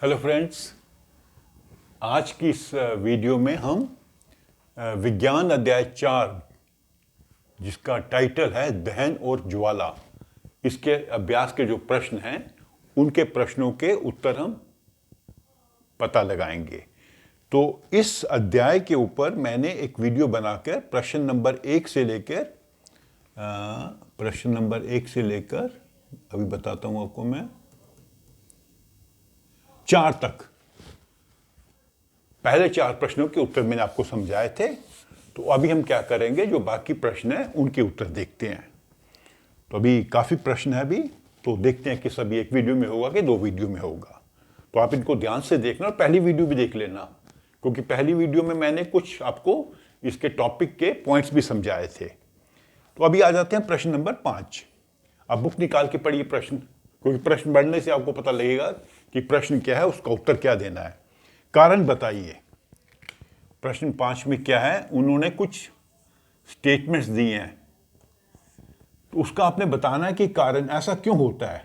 Hello friends, आज की इस वीडियो में हम विज्ञान अध्याय 4 जिसका टाइटल है दहन और ज्वाला, इसके अभ्यास के जो प्रश्न हैं उनके प्रश्नों के उत्तर हम पता लगाएंगे। तो इस अध्याय के ऊपर मैंने एक वीडियो बनाकर प्रश्न नंबर 1 से लेकर अभी बताता हूं आपको मैं 4 तक पहले 4 प्रश्नों के उत्तर मैंने आपको समझाए थे। तो अभी हम क्या करेंगे, जो बाकी प्रश्न हैं उनके उत्तर देखते हैं। तो अभी काफ़ी प्रश्न है अभी, तो देखते हैं कि सभी एक वीडियो में होगा कि 2 वीडियो में होगा। तो आप इनको ध्यान से देखना और पहली वीडियो भी देख लेना, क्योंकि पहली वीडियो में मैंने कुछ आपको इसके टॉपिक के पॉइंट्स भी समझाए थे। तो अभी आ जाते हैं प्रश्न नंबर 5। अब बुक निकाल के पढ़िए प्रश्न, क्योंकि प्रश्न पढ़ने से आपको पता लगेगा कि प्रश्न क्या है, उसका उत्तर क्या देना है। कारण बताइए। प्रश्न 5 में क्या है, उन्होंने कुछ स्टेटमेंट्स दिए हैं, तो उसका आपने बताना है कि कारण ऐसा क्यों होता है।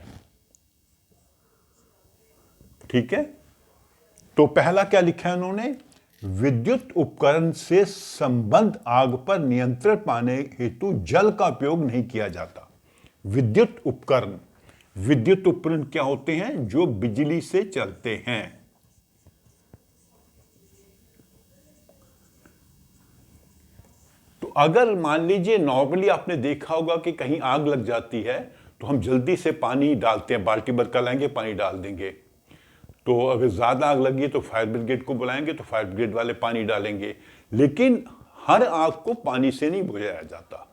ठीक है, तो पहला क्या लिखा है उन्होंने, विद्युत उपकरण से संबंध आग पर नियंत्रण पाने हेतु जल का उपयोग नहीं किया जाता। विद्युत उपकरण क्या होते हैं, जो बिजली से चलते हैं। तो अगर मान लीजिए नॉर्मली आपने देखा होगा कि कहीं आग लग जाती है तो हम जल्दी से पानी डालते हैं, बाल्टी भर कर लाएंगे, पानी डाल देंगे। तो अगर ज्यादा आग लगी तो फायर ब्रिगेड को बुलाएंगे, तो फायर ब्रिगेड वाले पानी डालेंगे। लेकिन हर आग को पानी से नहीं बुझाया जाता।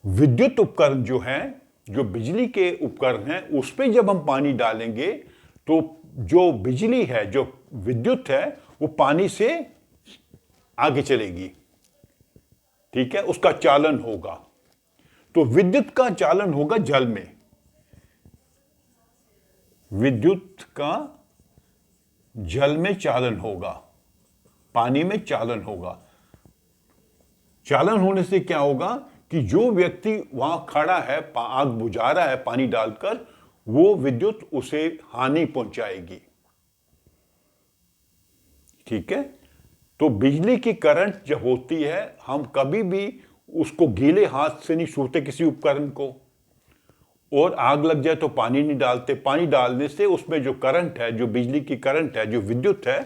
विद्युत उपकरण जो है, जो बिजली के उपकरण हैं, उस पर जब हम पानी डालेंगे तो जो बिजली है, जो विद्युत है, वो पानी से आगे चलेगी। ठीक है, उसका चालन होगा। तो विद्युत का चालन होगा जल में, विद्युत का जल में चालन होगा, पानी में चालन होगा। चालन होने से क्या होगा कि जो व्यक्ति वहां खड़ा है, आग बुझा रहा है पानी डालकर, वो विद्युत उसे हानि पहुंचाएगी। ठीक है, तो बिजली की करंट जब होती है, हम कभी भी उसको गीले हाथ से नहीं छूते किसी उपकरण को, और आग लग जाए तो पानी नहीं डालते। पानी डालने से उसमें जो करंट है, जो बिजली की करंट है, जो विद्युत है,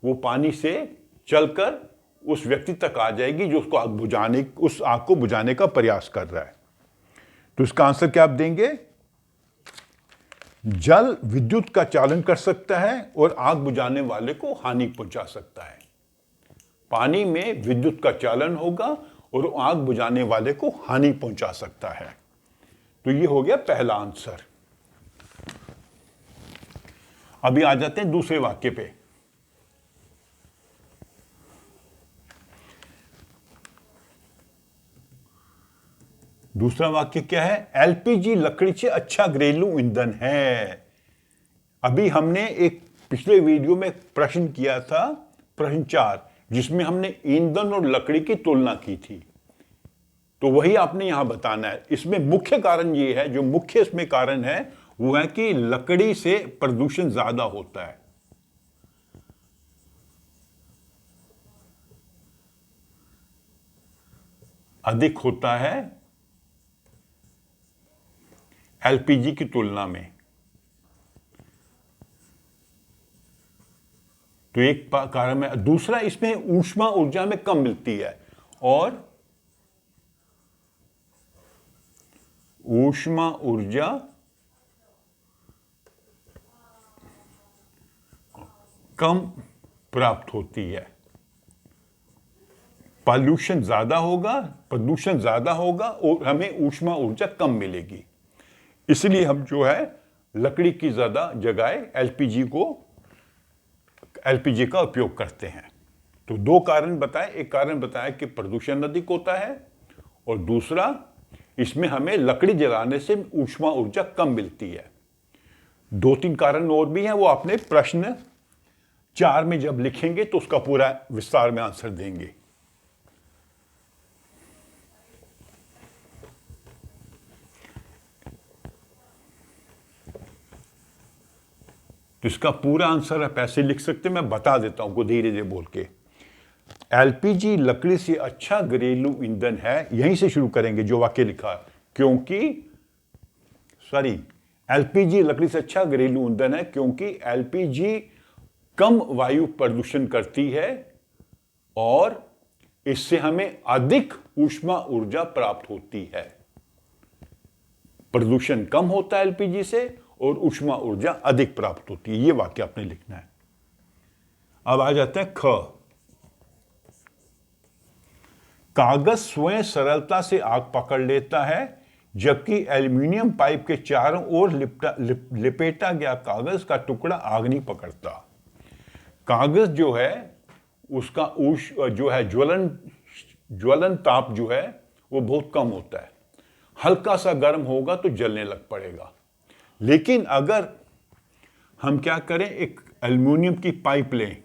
वो पानी से चलकर उस व्यक्ति तक आ जाएगी जो उसको उस आग को बुझाने का प्रयास कर रहा है। तो इसका आंसर क्या आप देंगे, जल विद्युत का चालन कर सकता है और आग बुझाने वाले को हानि पहुंचा सकता है। पानी में विद्युत का चालन होगा और आग बुझाने वाले को हानि पहुंचा सकता है। तो ये हो गया पहला आंसर। अभी आ जाते हैं दूसरे वाक्य पे। दूसरा वाक्य क्या है, एलपीजी लकड़ी से अच्छा घरेलू ईंधन है। अभी हमने एक पिछले वीडियो में प्रश्न किया था, प्रश्न 4, जिसमें हमने ईंधन और लकड़ी की तुलना की थी। तो वही आपने यहां बताना है। इसमें मुख्य कारण ये है, जो मुख्य इसमें कारण है वो है कि लकड़ी से प्रदूषण ज्यादा होता है। अधिक होता है एलपीजी की तुलना में। तो एक कारण है। दूसरा, इसमें ऊष्मा ऊर्जा में कम मिलती है, और ऊष्मा ऊर्जा कम प्राप्त होती है। पॉल्यूशन ज्यादा होगा, प्रदूषण ज्यादा होगा, और हमें ऊष्मा ऊर्जा कम मिलेगी। इसलिए हम जो है लकड़ी की ज्यादा जगह एलपीजी का उपयोग करते हैं। तो 2 कारण बताए। एक कारण बताया कि प्रदूषण अधिक होता है, और दूसरा, इसमें हमें लकड़ी जलाने से ऊष्मा ऊर्जा कम मिलती है। 2-3 कारण और भी हैं, वो आपने प्रश्न 4 में जब लिखेंगे तो उसका पूरा विस्तार में आंसर देंगे। तो इसका पूरा आंसर आप ऐसे लिख सकते हैं, मैं बता देता हूं धीरे धीरे बोल के। एलपीजी लकड़ी से अच्छा घरेलू ईंधन है, यहीं से शुरू करेंगे जो वाक्य लिखा है, क्योंकि एलपीजी लकड़ी से अच्छा घरेलू ईंधन है क्योंकि एलपीजी कम वायु प्रदूषण करती है और इससे हमें अधिक ऊष्मा ऊर्जा प्राप्त होती है। प्रदूषण कम होता है एलपीजी से और ऊष्मा ऊर्जा अधिक प्राप्त होती है। यह वाक्य आपने लिखना है। अब आ जाते हैं ख। कागज स्वयं सरलता से आग पकड़ लेता है जबकि एल्यूमिनियम पाइप के चारों ओर लिपेटा गया कागज का टुकड़ा आग नहीं पकड़ता। कागज जो है उसका जो है ज्वलन ताप जो है वो बहुत कम होता है, हल्का सा गर्म होगा तो जलने लग पड़ेगा। लेकिन अगर हम क्या करें, एक एल्युमिनियम की पाइप लें,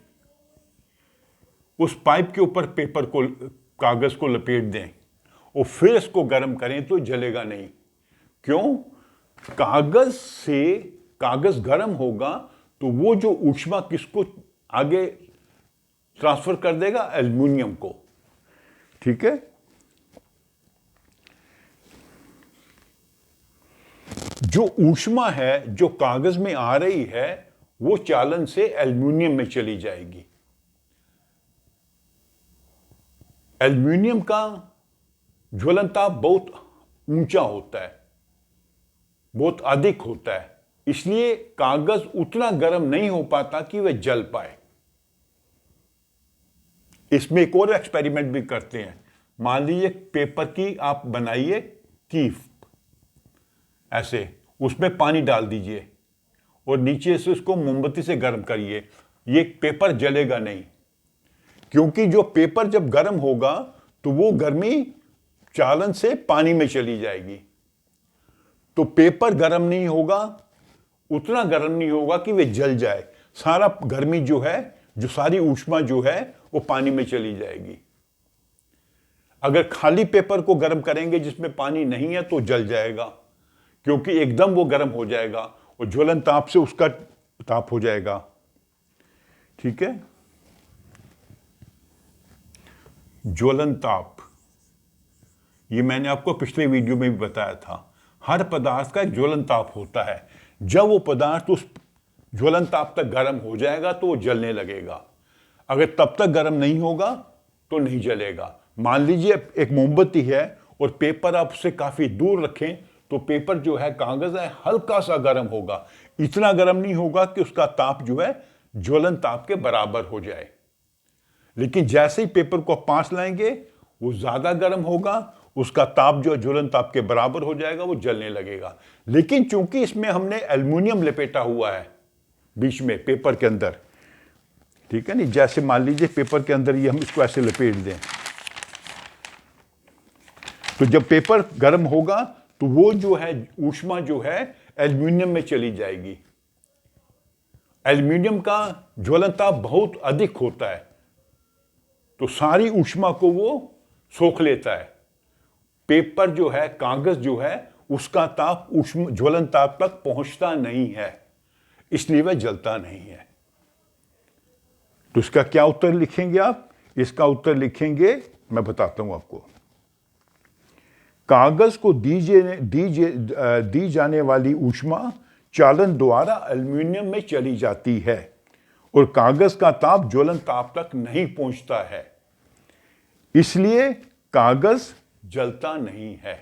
उस पाइप के ऊपर कागज को लपेट दें और फिर इसको गर्म करें तो जलेगा नहीं। क्यों? कागज गर्म होगा तो वो जो ऊष्मा किसको आगे ट्रांसफर कर देगा? एल्युमिनियम को। ठीक है। जो ऊष्मा है जो कागज में आ रही है वो चालन से एल्युमिनियम में चली जाएगी। एल्युमिनियम का ज्वलन ताप बहुत ऊंचा होता है, बहुत अधिक होता है, इसलिए कागज उतना गर्म नहीं हो पाता कि वह जल पाए। इसमें एक और एक्सपेरिमेंट भी करते हैं। मान लीजिए पेपर की आप बनाइए कीफ, ऐसे उसमें पानी डाल दीजिए और नीचे से उसको मोमबत्ती से गर्म करिए, ये पेपर जलेगा नहीं, क्योंकि जो पेपर जब गर्म होगा तो वो गर्मी चालन से पानी में चली जाएगी। तो पेपर गर्म नहीं होगा, उतना गर्म नहीं होगा कि वे जल जाए। सारा गर्मी जो है, जो सारी ऊष्मा जो है वो पानी में चली जाएगी। अगर खाली पेपर को गर्म करेंगे जिसमें पानी नहीं है तो जल जाएगा, क्योंकि एकदम वो गर्म हो जाएगा और ज्वलन ताप से उसका ताप हो जाएगा। ठीक है। ज्वलन ताप, ये मैंने आपको पिछले वीडियो में भी बताया था। हर पदार्थ का एक ज्वलन ताप होता है। जब वो पदार्थ उस ज्वलन ताप तक गर्म हो जाएगा तो वो जलने लगेगा। अगर तब तक गर्म नहीं होगा तो नहीं जलेगा। मान लीजिए एक मोमबत्ती है और पेपर आप उससे काफी दूर रखें तो पेपर जो है, कागज है, हल्का सा गर्म होगा, इतना गर्म नहीं होगा कि उसका ताप जो है ज्वलन ताप के बराबर हो जाए। लेकिन जैसे ही पेपर को पास लाएंगे वो ज्यादा गर्म होगा, उसका ताप जो ज्वलन ताप के बराबर हो जाएगा, वो जलने लगेगा। लेकिन चूंकि इसमें हमने एल्युमिनियम लपेटा हुआ है बीच में पेपर के अंदर, ठीक है नहीं, जैसे मान लीजिए पेपर के अंदर ये हम इसको ऐसे लपेट दें, तो जब पेपर गर्म होगा तो वो जो है ऊष्मा जो है एल्युमिनियम में चली जाएगी। एल्युमिनियम का ज्वलन ताप बहुत अधिक होता है तो सारी ऊष्मा को वो सोख लेता है। पेपर जो है, कागज जो है, उसका ताप ज्वलन ताप तक पहुंचता नहीं है, इसलिए वह जलता नहीं है। तो इसका क्या उत्तर लिखेंगे आप? इसका उत्तर लिखेंगे, मैं बताता हूं आपको। कागज को दी जाने वाली ऊष्मा चालन द्वारा एल्युमिनियम में चली जाती है और कागज का ताप ज्वलन ताप तक नहीं पहुंचता है, इसलिए कागज जलता नहीं है।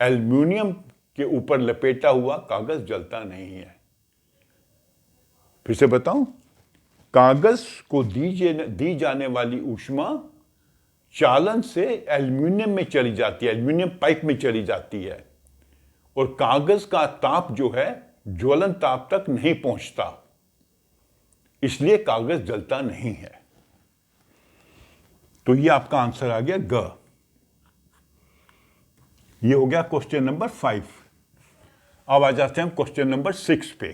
एल्युमिनियम के ऊपर लपेटा हुआ कागज जलता नहीं है। फिर से बताऊं, कागज को दी जाने वाली ऊष्मा चालन से एल्युमिनियम में चली जाती है, एल्युमिनियम पाइप में चली जाती है, और कागज का ताप जो है ज्वलन ताप तक नहीं पहुंचता, इसलिए कागज जलता नहीं है। तो ये आपका आंसर आ गया ग। ये हो गया क्वेश्चन नंबर 5। अब आ जाते हैं हम क्वेश्चन नंबर 6 पे।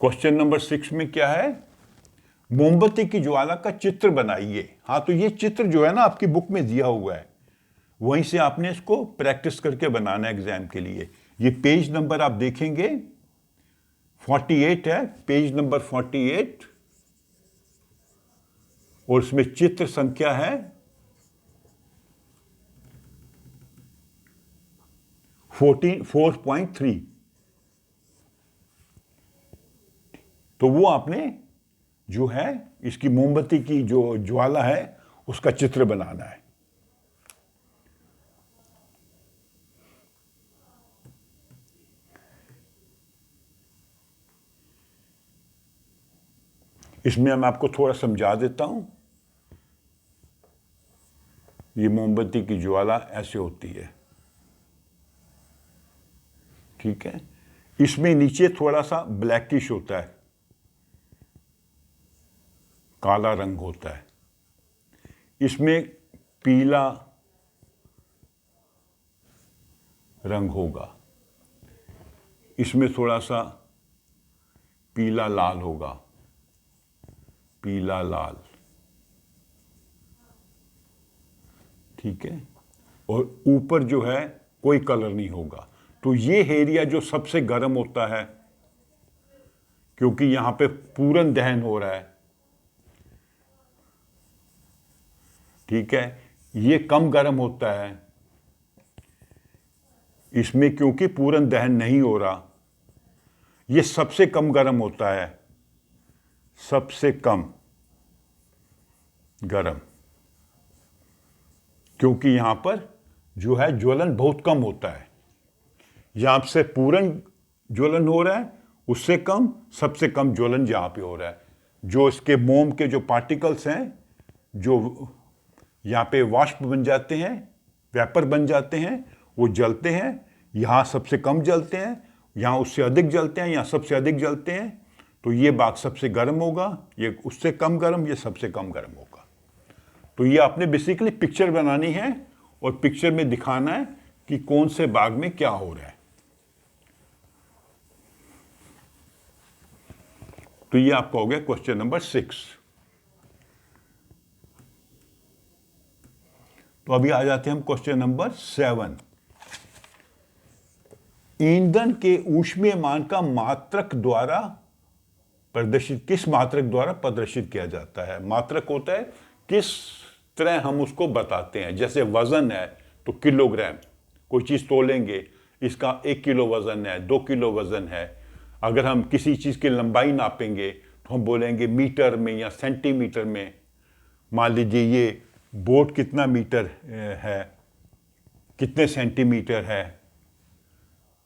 क्वेश्चन नंबर 6 में क्या है? मोमबत्ती की ज्वाला का चित्र बनाइए। हाँ, तो ये चित्र जो है ना आपकी बुक में दिया हुआ है, वहीं से आपने इसको प्रैक्टिस करके बनाना है एग्जाम के लिए। ये पेज नंबर आप देखेंगे 48 है, पेज नंबर 48, और इसमें चित्र संख्या है 4.3। तो वो आपने जो है इसकी मोमबत्ती की जो ज्वाला है उसका चित्र बनाना है। इसमें मैं आपको थोड़ा समझा देता हूं। ये मोमबत्ती की ज्वाला ऐसे होती है, ठीक है। इसमें नीचे थोड़ा सा ब्लैकिश होता है, काला रंग होता है। इसमें पीला रंग होगा, इसमें थोड़ा सा पीला लाल होगा, पीला लाल, ठीक है। और ऊपर जो है कोई कलर नहीं होगा। तो ये एरिया जो सबसे गर्म होता है, क्योंकि यहां पे पूरन दहन हो रहा है, ठीक है। ये कम गर्म होता है, इसमें क्योंकि पूरन दहन नहीं हो रहा। ये सबसे कम गर्म होता है, सबसे कम गर्म, क्योंकि यहां पर जो है ज्वलन बहुत कम होता है। यहां से पूरन ज्वलन हो रहा है, उससे कम, सबसे कम ज्वलन यहां पे हो रहा है। जो इसके मोम के जो पार्टिकल्स हैं, जो यहां पे वाष्प बन जाते हैं, वेपर बन जाते हैं, वो जलते हैं। यहां सबसे कम जलते हैं, यहां उससे अधिक जलते हैं, यहां सबसे अधिक जलते हैं। तो ये बाग सबसे गर्म होगा, ये उससे कम गर्म, ये सबसे कम गर्म होगा। तो ये आपने बेसिकली पिक्चर बनानी है और पिक्चर में दिखाना है कि कौन से बाग में क्या हो रहा है। तो ये आपका हो गया क्वेश्चन नंबर 6। तो अभी आ जाते हैं हम क्वेश्चन नंबर 7। ईंधन के ऊष्मीयमान का मात्रक द्वारा प्रदर्शित, किस मात्रक द्वारा प्रदर्शित किया जाता है? मात्रक होता है किस तरह हम उसको बताते हैं। जैसे वजन है तो किलोग्राम, कोई चीज तोलेंगे, इसका 1 किलो वजन है, 2 किलो वजन है। अगर हम किसी चीज की लंबाई नापेंगे तो हम बोलेंगे मीटर में या सेंटीमीटर में। मान लीजिए ये बोट कितना मीटर है, कितने सेंटीमीटर है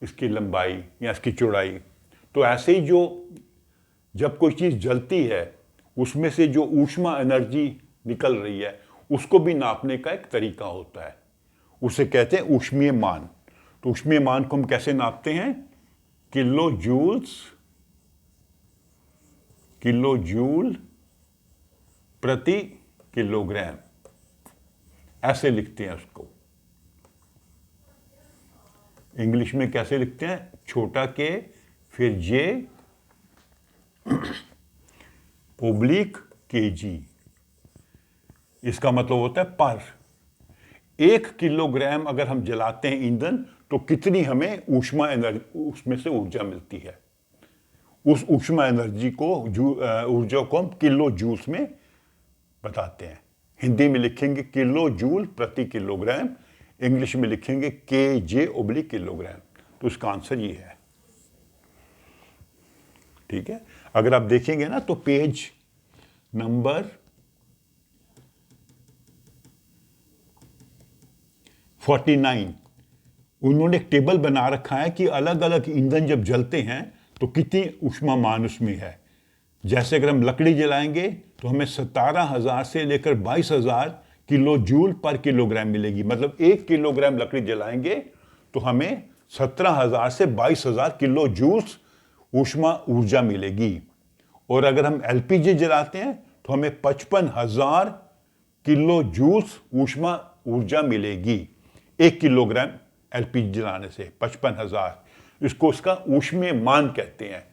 इसकी लंबाई या इसकी चौड़ाई। तो ऐसे ही जो जब कोई चीज जलती है उसमें से जो ऊष्मा एनर्जी निकल रही है उसको भी नापने का एक तरीका होता है, उसे कहते हैं ऊष्मीय मान। तो ऊष्मीय मान को हम कैसे नापते हैं? किलो जूल प्रति किलोग्राम, ऐसे लिखते हैं उसको। इंग्लिश में कैसे लिखते हैं? छोटा के, फिर जे ओब्लिक केजी। इसका मतलब होता है पर 1 किलोग्राम अगर हम जलाते हैं ईंधन तो कितनी हमें ऊष्मा एनर्जी, उसमें से ऊर्जा मिलती है। उस ऊष्मा एनर्जी को, ऊर्जा को हम किलो जूल्स में बताते हैं। हिंदी में लिखेंगे किलो जूल प्रति किलोग्राम, इंग्लिश में लिखेंगे के जे ओब्लिक किलोग्राम। तो इसका आंसर ये है, ठीक है। अगर आप देखेंगे ना तो पेज नंबर 49 उन्होंने एक टेबल बना रखा है कि अलग अलग ईंधन जब जलते हैं तो कितनी ऊष्मा मान उसमें है। जैसे अगर हम लकड़ी जलाएंगे तो हमें 17,000 से लेकर 22,000 किलो जूल पर किलोग्राम मिलेगी। मतलब 1 किलोग्राम लकड़ी जलाएंगे तो हमें 17,000 से 22,000 किलो जूल्स ऊष्मा ऊर्जा मिलेगी। और अगर हम एलपीजी जलाते हैं तो हमें 55,000 किलो जूल्स ऊष्मा ऊर्जा मिलेगी। 1 किलोग्राम एलपीजी जलाने से 55,000, इसको उसका ऊष्मीय मान कहते हैं।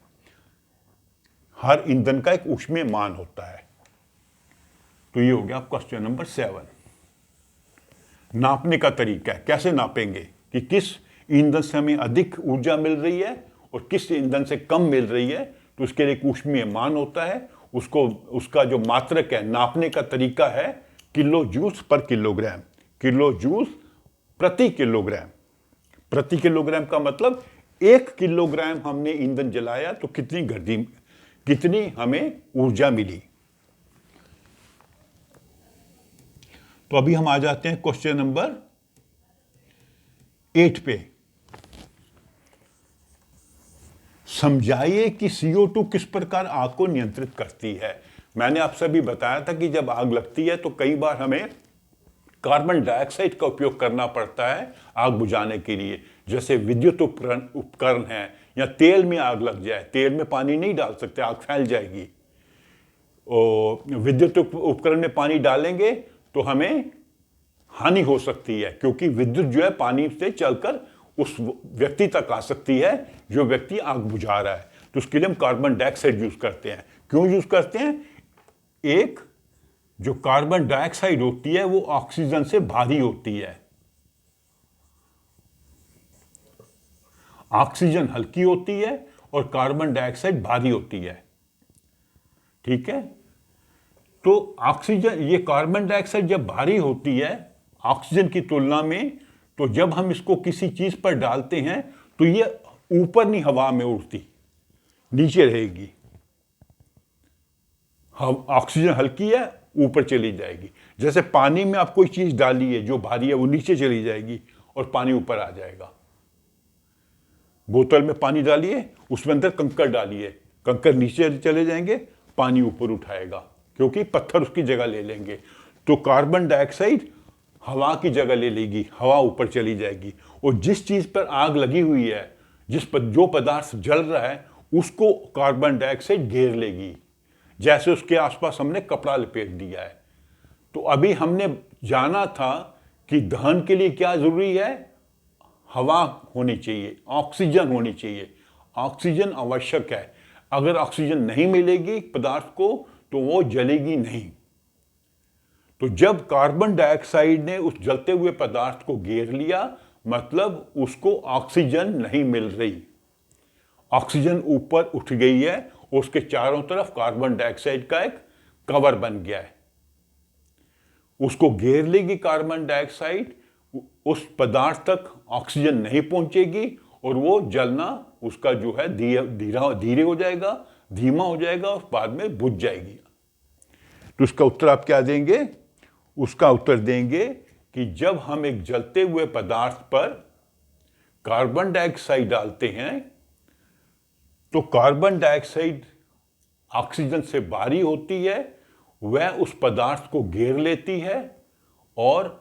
हर ईंधन का एक ऊष्मीय मान होता है। तो ये हो गया क्वेश्चन नंबर 7। नापने का तरीका है, कैसे नापेंगे कि किस ईंधन से हमें अधिक ऊर्जा मिल रही है और किस ईंधन से कम मिल रही है। तो उसके लिए एक ऊष्मीय मान होता है, उसको उसका जो मात्रक है, नापने का तरीका है किलो जूल्स पर किलोग्राम। किलो जूल्स प्रति किलोग्राम। प्रति किलोग्राम का मतलब 1 किलोग्राम हमने ईंधन जलाया तो कितनी हमें ऊर्जा मिली। तो अभी हम आ जाते हैं क्वेश्चन नंबर 8 पे। समझाइए कि CO2 किस प्रकार आग को नियंत्रित करती है। मैंने आपसे भी बताया था कि जब आग लगती है तो कई बार हमें कार्बन डाइऑक्साइड का उपयोग करना पड़ता है आग बुझाने के लिए। जैसे विद्युत उपकरण है या तेल में आग लग जाए, तेल में पानी नहीं डाल सकते, आग फैल जाएगी। और विद्युत उपकरण में पानी डालेंगे तो हमें हानि हो सकती है, क्योंकि विद्युत जो है पानी से चलकर उस व्यक्ति तक आ सकती है जो व्यक्ति आग बुझा रहा है। तो उसके लिए हम कार्बन डाइऑक्साइड यूज करते हैं। क्यों यूज करते हैं? एक जो कार्बन डाइऑक्साइड होती है वो ऑक्सीजन से भारी होती है। ऑक्सीजन हल्की होती है और कार्बन डाइऑक्साइड भारी होती है। ठीक है, तो ऑक्सीजन, ये कार्बन डाइऑक्साइड जब भारी होती है ऑक्सीजन की तुलना में, तो जब हम इसको किसी चीज पर डालते हैं तो ये ऊपर नहीं हवा में उड़ती, नीचे रहेगी। ऑक्सीजन हल्की है, ऊपर चली जाएगी। जैसे पानी में आप कोई चीज डाली है जो भारी है, वो नीचे चली जाएगी और पानी ऊपर आ जाएगा। बोतल में पानी डालिए, उसमें अंदर कंकड़ डालिए, कंकड़ नीचे चले जाएंगे, पानी ऊपर उठाएगा, क्योंकि पत्थर उसकी जगह ले लेंगे। तो कार्बन डाइऑक्साइड हवा की जगह ले लेगी, हवा ऊपर चली जाएगी। और जिस चीज पर आग लगी हुई है, जो पदार्थ जल रहा है, उसको कार्बन डाइऑक्साइड घेर लेगी। जैसे उसके आसपास हमने कपड़ा लपेट दिया है। तो अभी हमने जाना था कि दहन के लिए क्या जरूरी है? हवा होनी चाहिए, ऑक्सीजन होनी चाहिए। ऑक्सीजन आवश्यक है। अगर ऑक्सीजन नहीं मिलेगी पदार्थ को तो वो जलेगी नहीं। तो जब कार्बन डाइऑक्साइड ने उस जलते हुए पदार्थ को घेर लिया, मतलब उसको ऑक्सीजन नहीं मिल रही। ऑक्सीजन ऊपर उठ गई है और उसके चारों तरफ कार्बन डाइऑक्साइड का एक कवर बन गया है। उसको घेर लेगी कार्बन डाइऑक्साइड, उस पदार्थ तक ऑक्सीजन नहीं पहुंचेगी और वो जलना उसका जो है धीरे हो जाएगा, धीमा हो जाएगा और बाद में बुझ जाएगी। तो उसका उत्तर आप क्या देंगे? उसका उत्तर देंगे कि जब हम एक जलते हुए पदार्थ पर कार्बन डाइऑक्साइड डालते हैं तो कार्बन डाइऑक्साइड ऑक्सीजन से भारी होती है, वह उस पदार्थ को घेर लेती है और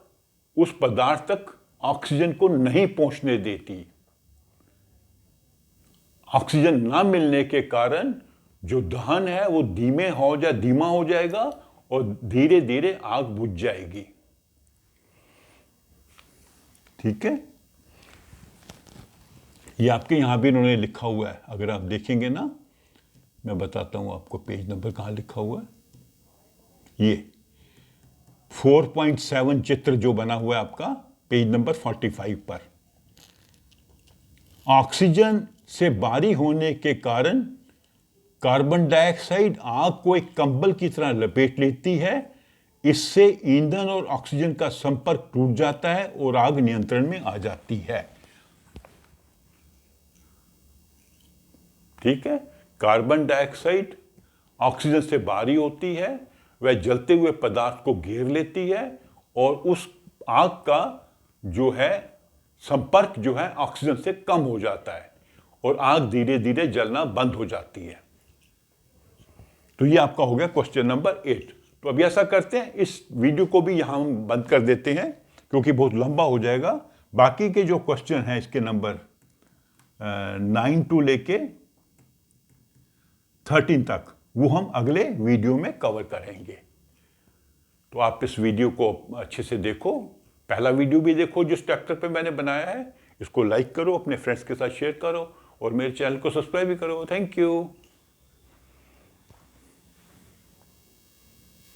उस पदार्थ तक ऑक्सीजन को नहीं पहुंचने देती। ऑक्सीजन ना मिलने के कारण जो दहन है वो धीमा हो जाएगा और धीरे धीरे आग बुझ जाएगी। ठीक है, ये आपके यहां भी उन्होंने लिखा हुआ है। अगर आप देखेंगे ना, मैं बताता हूं आपको पेज नंबर कहां लिखा हुआ है। ये 4.7 चित्र जो बना हुआ है आपका पेज नंबर 45 पर। ऑक्सीजन से भारी होने के कारण कार्बन डाइऑक्साइड आग को एक कंबल की तरह लपेट लेती है। इससे ईंधन और ऑक्सीजन का संपर्क टूट जाता है और आग नियंत्रण में आ जाती है। ठीक है, कार्बन डाइऑक्साइड ऑक्सीजन से भारी होती है, वह जलते हुए पदार्थ को घेर लेती है और उस आग का जो है संपर्क जो है ऑक्सीजन से कम हो जाता है और आग धीरे धीरे जलना बंद हो जाती है। तो ये आपका हो गया क्वेश्चन नंबर 8। तो अभी ऐसा करते हैं, इस वीडियो को भी यहां हम बंद कर देते हैं क्योंकि बहुत लंबा हो जाएगा। बाकी के जो क्वेश्चन हैं इसके नंबर 9 टू लेके 13 तक वो हम अगले वीडियो में कवर करेंगे। तो आप इस वीडियो को अच्छे से देखो, पहला वीडियो भी देखो जिस ट्रैक्टर पे मैंने बनाया है, इसको लाइक करो, अपने फ्रेंड्स के साथ शेयर करो और मेरे चैनल को सब्सक्राइब भी करो। Thank you.